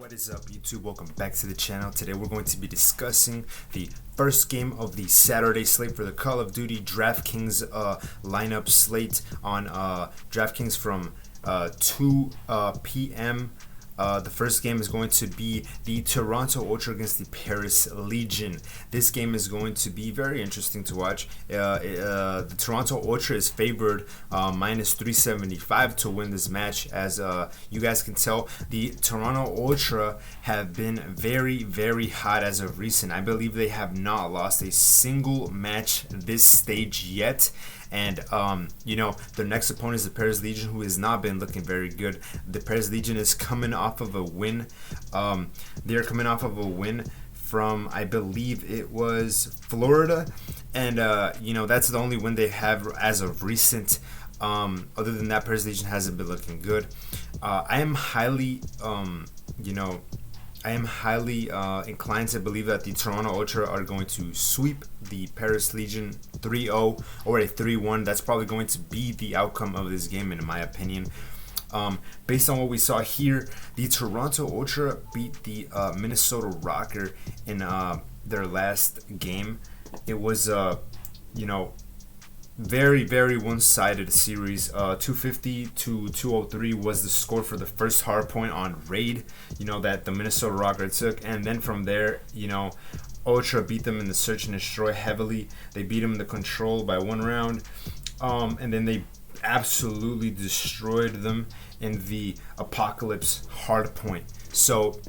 What is up, YouTube? Welcome back to the channel. Today we're going to be discussing the first game of the Saturday slate for the Call of Duty Draftkings lineup slate on Draftkings from 2 p.m. The first game is going to be the Toronto Ultra against the Paris Legion. This game is going to be very interesting to watch. The Toronto Ultra is favored minus 375 to win this match. As you guys can tell, the Toronto Ultra have been very, very hot as of recent. I believe they have not lost a single match this stage yet. And you know, their next opponent is the Paris Legion, who has not been looking very good. The Paris Legion is coming off of a win. They're coming off of a win from, I believe it was Florida, and you know, that's the only win they have as of recent. Other than that, Paris Legion hasn't been looking good. I am highly inclined to believe that the Toronto Ultra are going to sweep the Paris Legion 3-0 or a 3-1. That's probably going to be the outcome of this game, in my opinion. Based on what we saw here, the Toronto Ultra beat the Minnesota Rocker in their last game. It was, you know, very, very one-sided series. 250 to 203 was the score for the first hard point on raid, you know, that the Minnesota Rocker took. And then from there, you know, Ultra beat them in the search and destroy heavily. They beat them in the control by 1 round, and then they absolutely destroyed them in the Apocalypse hard point. So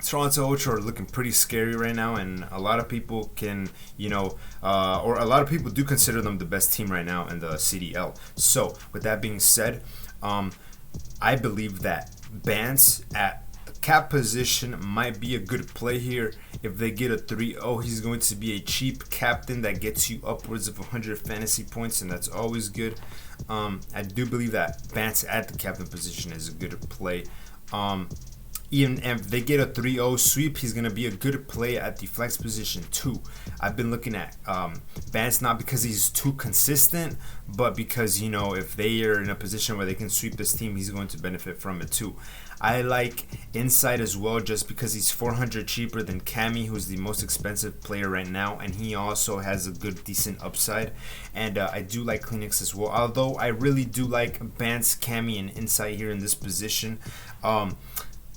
Toronto Ultra are looking pretty scary right now, and a lot of people can, you know, or a lot of people do consider them the best team right now in the CDL. So with that being said, I believe that Bance at cap position might be a good play here. If they get a 3-0, he's going to be a cheap captain that gets you upwards of 100 fantasy points, and that's always good. I do believe that Bance at the captain position is a good play. Even if they get a 3-0 sweep, he's going to be a good play at the flex position too. I've been looking at Bance not because he's too consistent, but because, you know, if they are in a position where they can sweep this team, he's going to benefit from it too. I like Insight as well, just because he's 400 cheaper than Cammy, who's the most expensive player right now, and he also has a good, decent upside. And I do like Kleenex as well, although I really do like Bance, Cammy, and Insight here in this position.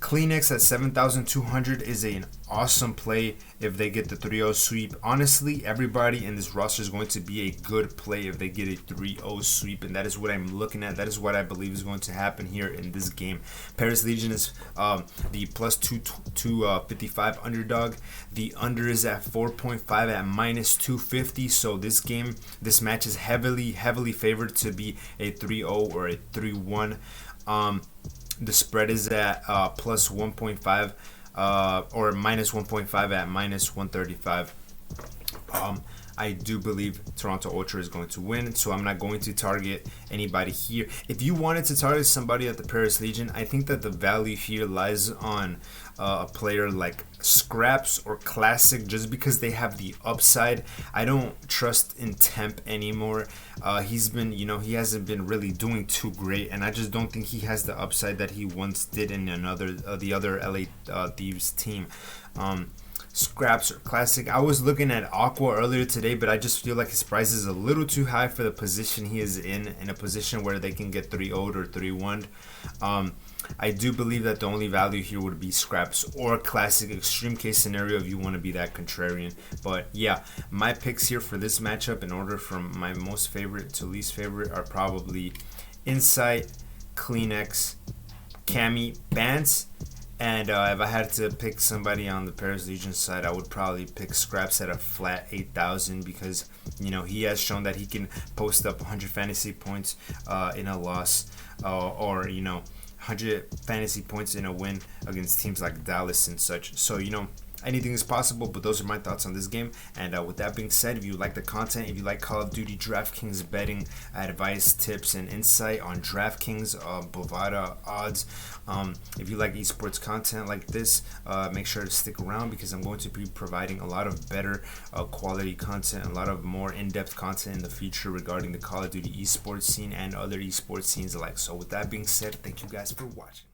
Kleenex at 7,200 is an awesome play if they get the 3-0 sweep. Honestly, everybody in this roster is going to be a good play if they get a 3-0 sweep, and that is what I'm looking at. That is what I believe is going to happen here in this game. Paris Legion is the plus 255 underdog. The under is at 4.5 at minus 250. So this match is heavily favored to be a 3-0 or a 3-1. The spread is at plus 1.5 or minus 1.5 at minus 135. I do believe Toronto Ultra is going to win, so I'm not going to target anybody here. If you wanted to target somebody at the Paris Legion, I think that the value here lies on a player like Scraps or Classic, just because they have the upside. I don't trust in Temp anymore. He's been, you know, he hasn't been really doing too great, and I just don't think he has the upside that he once did in the other LA Thieves team. Scraps or Classic. I was looking at Aqua earlier today, but I just feel like his price is a little too high for the position he is in a position where they can get 3-0'd or 3-1'd. I do believe that the only value here would be Scraps or Classic, extreme case scenario if you want to be that contrarian. But yeah, my picks here for this matchup, in order from my most favorite to least favorite, are probably Insight, Kleenex, Cammy, Bance. And if I had to pick somebody on the Paris Legion side, I would probably pick Scraps at a flat 8,000, because, you know, he has shown that he can post up 100 fantasy points in a loss, or, you know, 100 fantasy points in a win against teams like Dallas and such. So, you know, anything is possible, but those are my thoughts on this game. And with that being said, if you like the content, if you like Call of Duty Draftkings betting advice, tips, and insight on Draftkings, BOVADA odds, if you like esports content like this, make sure to stick around, because I'm going to be providing a lot of better quality content, a lot of more in-depth content in the future regarding the Call of Duty esports scene and other esports scenes alike. So with that being said, thank you guys for watching.